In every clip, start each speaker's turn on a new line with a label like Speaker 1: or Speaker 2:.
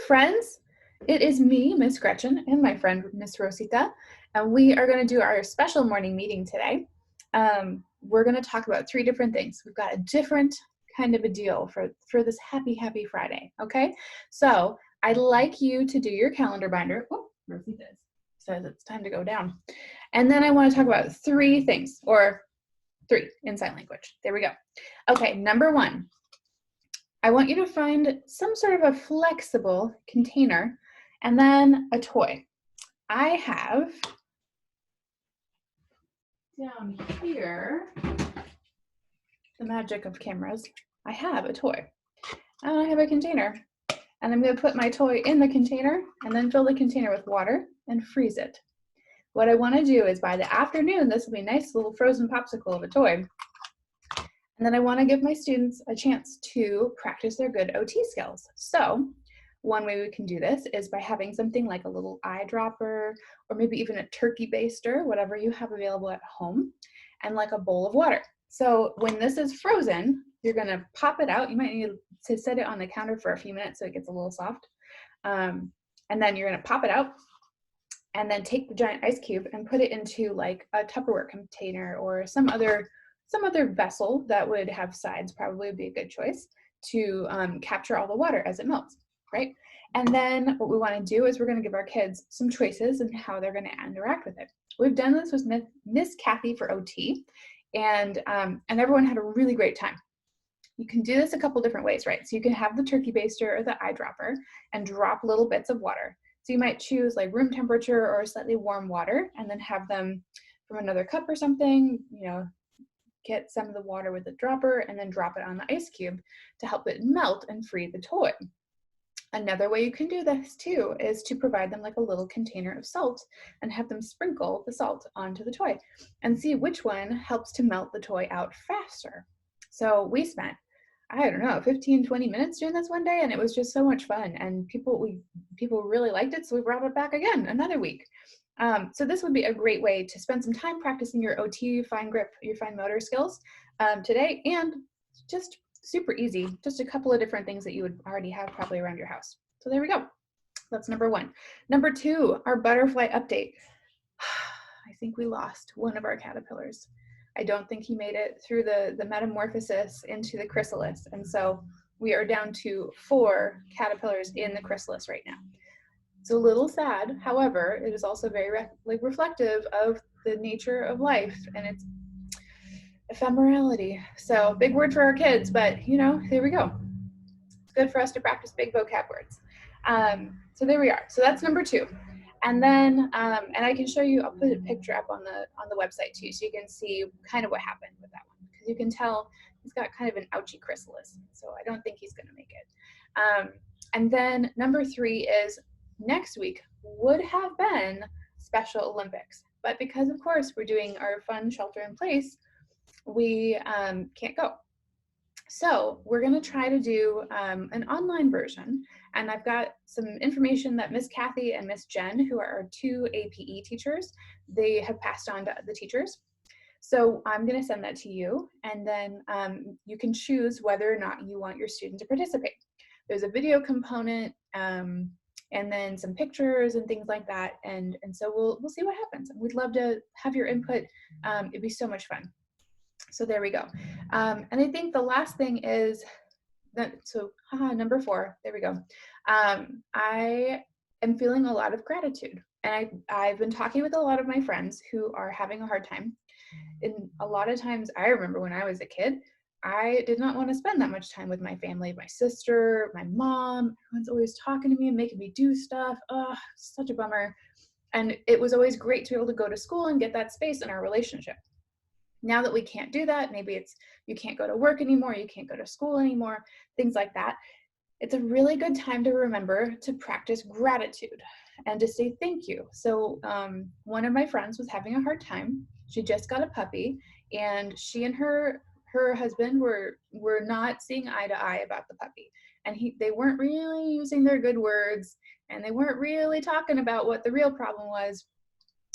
Speaker 1: friends. It is me, Miss Gretchen, and my friend, Miss Rosita, and we are going to do our special morning meeting today. We're going to talk about 3 different things. We've got a different kind of a deal for this happy Friday, okay? So I'd like you to do your calendar binder. Oh, Rosita says it's time to go down. And then I want to talk about 3 things, or 3 in sign language. There we go. Okay, number 1. I want you to find some sort of a flexible container and then a toy. I have down here, the magic of cameras, I have a toy. And I have a container. And I'm going to put my toy in the container and then fill the container with water and freeze it. What I want to do is by the afternoon, this will be a nice little frozen popsicle of a toy. And then I want to give my students a chance to practice their good OT skills. So one way we can do this is by having something like a little eyedropper, or maybe even a turkey baster, whatever you have available at home, and like a bowl of water. So when this is frozen, you're going to pop it out. You might need to set it on the counter for a few minutes so it gets a little soft. And then you're going to pop it out and then take the giant ice cube and put it into like a Tupperware container or some other vessel that would have sides. Probably would be a good choice to capture all the water as it melts, right? And then what we want to do is we're going to give our kids some choices and how they're going to interact with it. We've done this with Miss Kathy for OT, and everyone had a really great time. You can do this a couple different ways, right? So you can have the turkey baster or the eyedropper and drop little bits of water. So you might choose like room temperature or slightly warm water, and then have them from another cup or something, get some of the water with the dropper and then drop it on the ice cube to help it melt and free the toy. Another way you can do this too is to provide them like a little container of salt and have them sprinkle the salt onto the toy and see which one helps to melt the toy out faster. So we spent, I don't know, 15, 20 minutes doing this one day, and it was just so much fun, and people really liked it, so we brought it back again another week. So this would be a great way to spend some time practicing your OT, fine grip, your fine motor skills today, and just super easy, just a couple of different things that you would already have probably around your house. So there we go. That's number 1. Number 2, our butterfly update. I think we lost one of our caterpillars. I don't think he made it through the metamorphosis into the chrysalis, and so we are down to 4 caterpillars in the chrysalis right now. It's a little sad, however, it is also very reflective of the nature of life and its ephemerality. So big word for our kids, but there we go. It's good for us to practice big vocab words. So there we are. So that's number 2. And then, and I can show you, I'll put a picture up on the website too, so you can see kind of what happened with that one, because you can tell he's got kind of an ouchy chrysalis, so I don't think he's going to make it. And then number 3 is next week would have been Special Olympics, but because of course we're doing our fun shelter in place, we can't go. So we're going to try to do an online version, and I've got some information that Miss Kathy and Miss Jen, who are our 2 APE teachers, they have passed on to the teachers. So I'm going to send that to you, and then you can choose whether or not you want your student to participate. There's a video component, and then some pictures and things like that, and so we'll see what happens. We'd love to have your input. It'd be so much fun. So there we go. And I think the last thing is that, so number 4, there we go. I am feeling a lot of gratitude, and I've been talking with a lot of my friends who are having a hard time. And a lot of times, I remember when I was a kid, I did not want to spend that much time with my family, my sister, my mom. Everyone's always talking to me and making me do stuff. Oh, such a bummer. And it was always great to be able to go to school and get that space in our relationship. Now that we can't do that, maybe it's you can't go to work anymore, you can't go to school anymore, things like that. It's a really good time to remember to practice gratitude and to say thank you. So one of my friends was having a hard time. She just got a puppy, and she and her husband were not seeing eye to eye about the puppy, and they weren't really using their good words, and they weren't really talking about what the real problem was.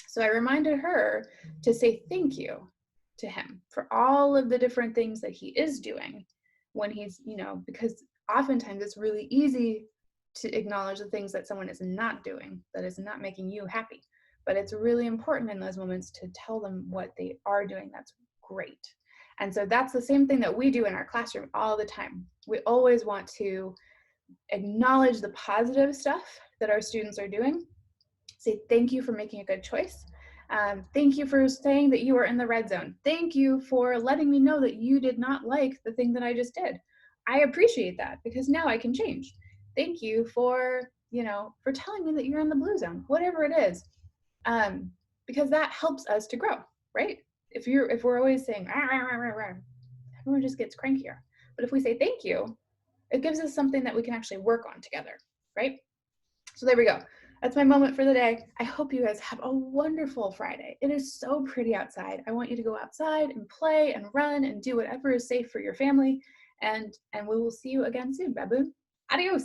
Speaker 1: So I reminded her to say thank you to him for all of the different things that he is doing when he's, because oftentimes it's really easy to acknowledge the things that someone is not doing, that is not making you happy. But it's really important in those moments to tell them what they are doing that's great. And so that's the same thing that we do in our classroom all the time. We always want to acknowledge the positive stuff that our students are doing. Say thank you for making a good choice. Thank you for saying that you are in the red zone. Thank you for letting me know that you did not like the thing that I just did. I appreciate that because now I can change. Thank you for, for telling me that you're in the blue zone, whatever it is, because that helps us to grow, right? If we're always saying, rah, rah, rah, rah, rah, everyone just gets crankier. But if we say thank you, it gives us something that we can actually work on together, right? So there we go. That's my moment for the day. I hope you guys have a wonderful Friday. It is so pretty outside. I want you to go outside and play and run and do whatever is safe for your family. And we will see you again soon, Baboon. Adios.